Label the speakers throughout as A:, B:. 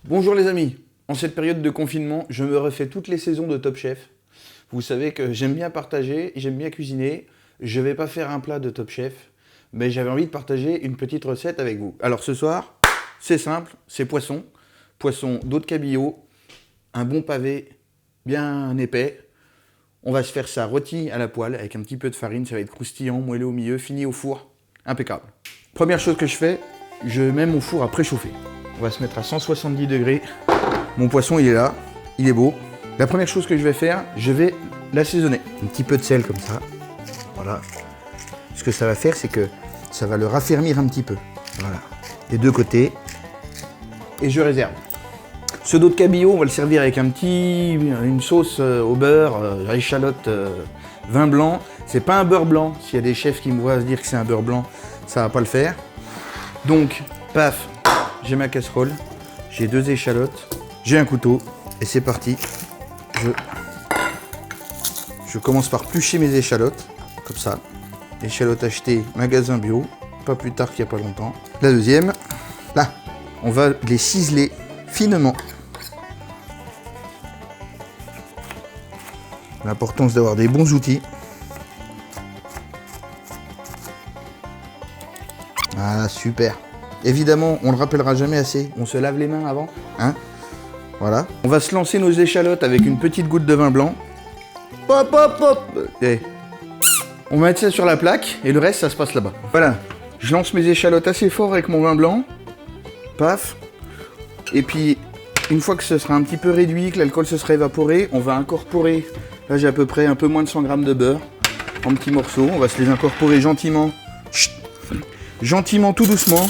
A: Bonjour les amis, en cette période de confinement, je me refais toutes les saisons de Top Chef. Vous savez que j'aime bien partager, j'aime bien cuisiner. Je vais pas faire un plat de Top Chef, mais j'avais envie de partager une petite recette avec vous. Alors ce soir, c'est simple, c'est poisson. Poisson d'eau de cabillaud, un bon pavé bien épais. On va se faire ça rôti à la poêle avec un petit peu de farine, ça va être croustillant, moelleux au milieu, fini au four, impeccable. Première chose que je fais, je mets mon four à préchauffer. On va se mettre à 170 degrés. Mon poisson, il est là, il est beau. La première chose que je vais faire, je vais l'assaisonner. Un petit peu de sel comme ça. Voilà. Ce que ça va faire, c'est que ça va le raffermir un petit peu. Voilà. Des deux côtés. Et je réserve. Ce dos de cabillaud, on va le servir avec une sauce au beurre, échalote, vin blanc. C'est pas un beurre blanc. S'il y a des chefs qui me voient se dire que c'est un beurre blanc, ça va pas le faire. Donc, paf, j'ai ma casserole, j'ai 2 échalotes, j'ai un couteau, et c'est parti. Je commence par plucher mes échalotes, comme ça. Échalotes achetées magasin bio, pas plus tard qu'il n'y a pas longtemps. La deuxième, là, on va les ciseler finement. L'importance d'avoir des bons outils. Ah, super. Évidemment, on ne le rappellera jamais assez, on se lave les mains avant, hein. Voilà. On va se lancer nos échalotes avec une petite goutte de vin blanc. Hop, hop, hop. Et on va mettre ça sur la plaque et le reste, ça se passe là-bas. Voilà. Je lance mes échalotes assez fort avec mon vin blanc. Paf. Et puis, une fois que ce sera un petit peu réduit, que l'alcool se sera évaporé, on va incorporer, là j'ai à peu près un peu moins de 100 g de beurre, en petits morceaux. On va se les incorporer gentiment. Chut. Gentiment, tout doucement.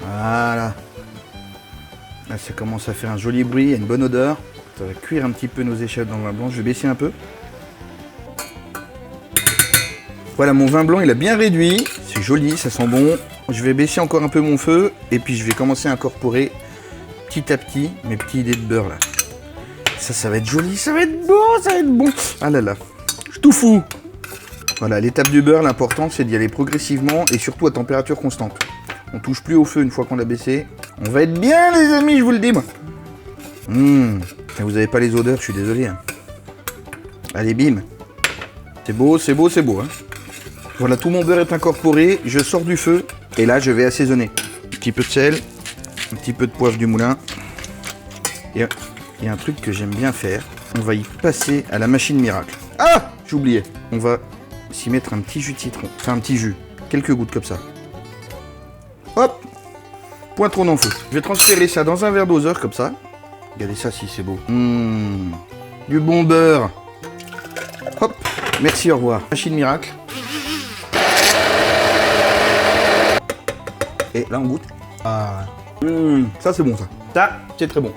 A: Voilà. Là, ça commence à faire un joli bruit, il y a une bonne odeur. Ça va cuire un petit peu nos échalotes dans le vin blanc. Je vais baisser un peu. Voilà, mon vin blanc, il a bien réduit. C'est joli, ça sent bon. Je vais baisser encore un peu mon feu. Et puis, je vais commencer à incorporer petit à petit mes petits dés de beurre, là. Ça va être joli, ça va être beau, ça va être bon. Ah là là, je tout fous. Voilà, l'étape du beurre, l'important, c'est d'y aller progressivement et surtout à température constante. On touche plus au feu une fois qu'on l'a baissé. On va être bien, les amis, je vous le dis, moi. Vous avez pas les odeurs, je suis désolé. Hein. Allez, bim. C'est beau, c'est beau, c'est beau. Hein. Voilà, tout mon beurre est incorporé. Je sors du feu. Et là, je vais assaisonner. Un petit peu de sel. Un petit peu de poivre du moulin. Et il y a un truc que j'aime bien faire. On va y passer à la machine miracle. Ah, j'ai oublié. On va s'y mettre un petit jus de citron. Enfin, un petit jus. Quelques gouttes comme ça. Hop, pointron dans le feu. Je vais transférer ça dans un verre doseur comme ça. Regardez ça si c'est beau. Du bon beurre. Hop, merci, au revoir. Machine miracle. Et là on goûte. Ah, ça c'est bon ça. Ça, c'est très bon.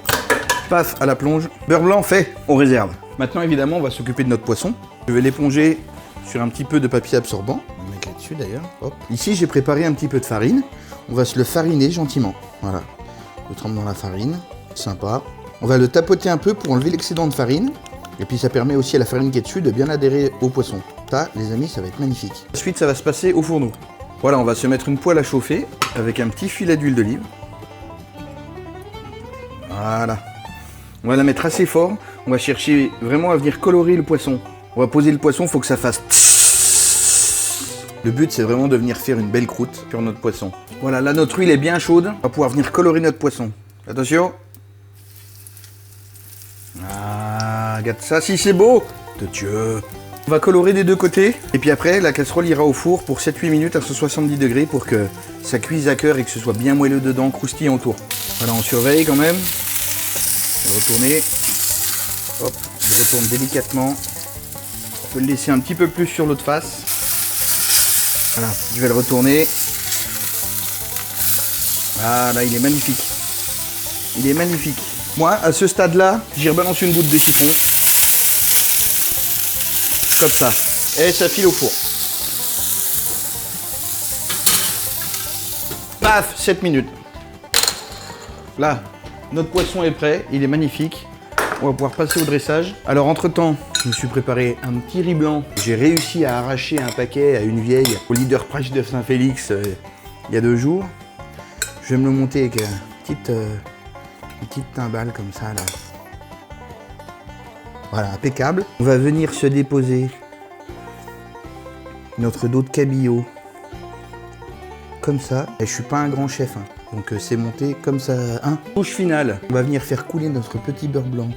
A: Paf, à la plonge. Beurre blanc fait, on réserve. Maintenant évidemment on va s'occuper de notre poisson. Je vais l'éponger sur un petit peu de papier absorbant. On va mettre là-dessus d'ailleurs. Hop. Ici j'ai préparé un petit peu de farine. On va se le fariner gentiment. Voilà. On le trempe dans la farine. Sympa. On va le tapoter un peu pour enlever l'excédent de farine. Et puis ça permet aussi à la farine qui est dessus de bien adhérer au poisson. Ça, les amis, ça va être magnifique. Ensuite, ça va se passer au fourneau. Voilà, on va se mettre une poêle à chauffer avec un petit filet d'huile d'olive. Voilà. On va la mettre assez fort. On va chercher vraiment à venir colorer le poisson. On va poser le poisson, il faut que ça fasse... Le but, c'est vraiment de venir faire une belle croûte sur notre poisson. Voilà, là, notre huile est bien chaude. On va pouvoir venir colorer notre poisson. Attention. Ah, regarde ça, si c'est beau. De Dieu. On va colorer des deux côtés. Et puis après, la casserole ira au four pour 7-8 minutes à 170 degrés pour que ça cuise à cœur et que ce soit bien moelleux dedans, croustillant autour. Voilà, on surveille quand même. Je vais retourner. Hop, je retourne délicatement. On peut le laisser un petit peu plus sur l'autre face. Voilà, je vais le retourner. Ah là, il est magnifique. Il est magnifique. Moi, à ce stade-là, j'y rebalance une goutte de citron. Comme ça. Et ça file au four. Paf, 7 minutes. Là, notre poisson est prêt. Il est magnifique. On va pouvoir passer au dressage. Alors, entre-temps, je me suis préparé un petit riz blanc. J'ai réussi à arracher un paquet à une vieille au Leader Price de Saint-Félix il y a 2 jours. Je vais me le monter avec une Une petite timbale comme ça là. Voilà, impeccable. On va venir se déposer notre dos de cabillaud. Comme ça. Et je suis pas un grand chef, hein. Donc c'est monté comme ça. Touche finale. On va venir faire couler notre petit beurre blanc.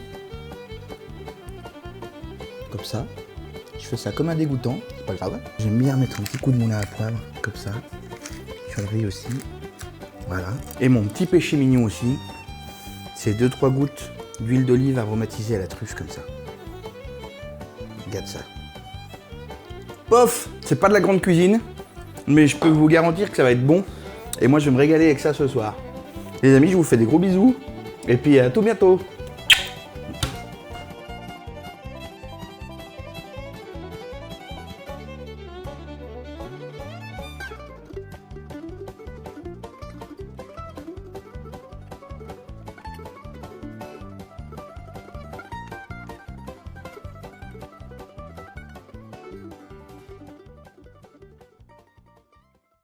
A: Comme ça. Je fais ça comme un dégoûtant, c'est pas grave. J'aime bien mettre un petit coup de moulin à poivre, comme ça. Sur le riz aussi. Voilà. Et mon petit péché mignon aussi, c'est 2-3 gouttes d'huile d'olive aromatisée à la truffe, comme ça. Regarde ça. Pof! C'est pas de la grande cuisine, mais je peux vous garantir que ça va être bon. Et moi, je vais me régaler avec ça ce soir. Les amis, je vous fais des gros bisous. Et puis à tout bientôt.